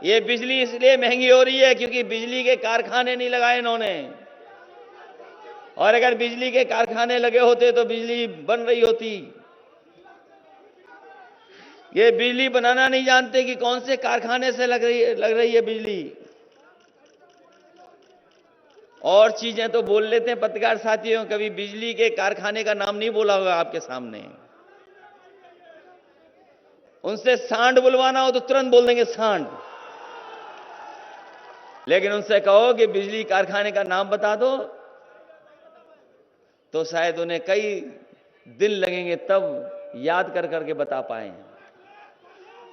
ये बिजली इसलिए महंगी हो रही है क्योंकि बिजली के कारखाने नहीं लगाए इन्होंने, और अगर बिजली के कारखाने लगे होते तो बिजली बन रही होती। ये बिजली बनाना नहीं जानते कि कौन से कारखाने से लग रही है बिजली। और चीजें तो बोल लेते हैं पत्रकार साथियों, कभी बिजली के कारखाने का नाम नहीं बोला होगा आपके सामने। उनसे सांड बुलवाना हो तो तुरंत बोल देंगे सांड, लेकिन उनसे कहो कि बिजली कारखाने का नाम बता दो तो शायद उन्हें कई दिन लगेंगे तब याद कर करके बता पाए।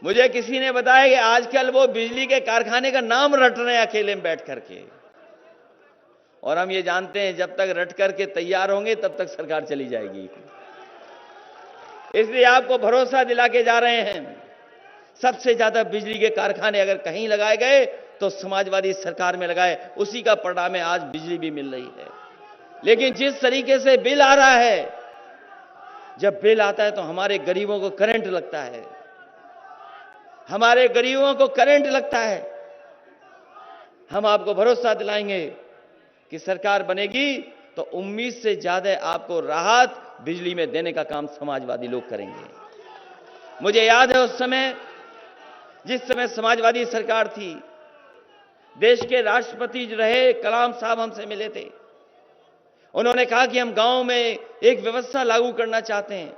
मुझे किसी ने बताया कि आजकल वो बिजली के कारखाने का नाम रट रहे हैं अकेले में बैठ करके, और हम ये जानते हैं जब तक रट करके तैयार होंगे तब तक सरकार चली जाएगी। इसलिए आपको भरोसा दिला के जा रहे हैं, सबसे ज्यादा बिजली के कारखाने अगर कहीं लगाए गए तो समाजवादी सरकार में लगाए, उसी का परिणाम है आज बिजली भी मिल रही है। लेकिन जिस तरीके से बिल आ रहा है, जब बिल आता है तो हमारे गरीबों को करंट लगता है, हमारे गरीबों को करंट लगता है। हम आपको भरोसा दिलाएंगे कि सरकार बनेगी तो उम्मीद से ज्यादा आपको राहत बिजली में देने का काम समाजवादी लोग करेंगे। मुझे याद है उस समय, जिस समय समाजवादी सरकार थी, देश के राष्ट्रपति रहे कलाम साहब हमसे मिले थे। उन्होंने कहा कि हम गांव में एक व्यवस्था लागू करना चाहते हैं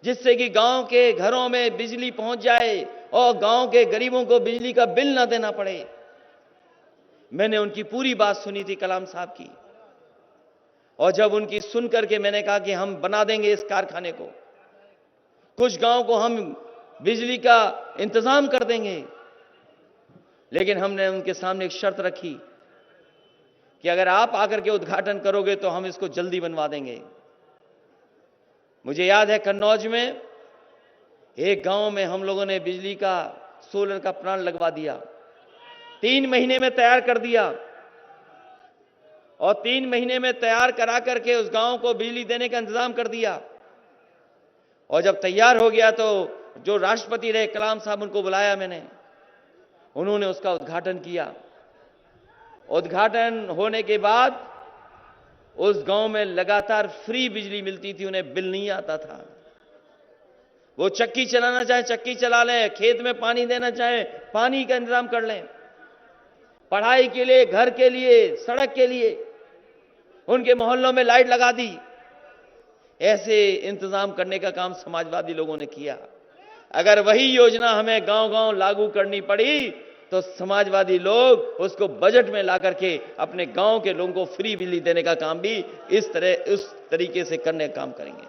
जिससे कि गांव के घरों में बिजली पहुंच जाए और गांव के गरीबों को बिजली का बिल ना देना पड़े। मैंने उनकी पूरी बात सुनी थी कलाम साहब की, और जब उनकी सुन करके मैंने कहा कि हम बना देंगे इस कारखाने को, कुछ गांव को हम बिजली का इंतजाम कर देंगे, लेकिन हमने उनके सामने एक शर्त रखी कि अगर आप आकर के उद्घाटन करोगे तो हम इसको जल्दी बनवा देंगे। मुझे याद है कन्नौज में एक गांव में हम लोगों ने बिजली का सोलर का प्लांट लगवा दिया, 3 महीने में तैयार कर दिया, और 3 महीने में तैयार करा करके उस गांव को बिजली देने का इंतजाम कर दिया। और जब तैयार हो गया तो जो राष्ट्रपति रहे कलाम साहब, उनको बुलाया मैंने, उन्होंने उसका उद्घाटन किया। उद्घाटन होने के बाद उस गांव में लगातार फ्री बिजली मिलती थी, उन्हें बिल नहीं आता था। वो चक्की चलाना चाहे चक्की चला लें, खेत में पानी देना चाहे पानी का इंतजाम कर लें, पढ़ाई के लिए, घर के लिए, सड़क के लिए, उनके मोहल्लों में लाइट लगा दी। ऐसे इंतजाम करने का काम समाजवादी लोगों ने किया। अगर वही योजना हमें गांव-गांव लागू करनी पड़ी तो समाजवादी लोग उसको बजट में ला करके अपने गांव के लोगों को फ्री बिजली देने का काम भी उस तरीके से करने का काम करेंगे।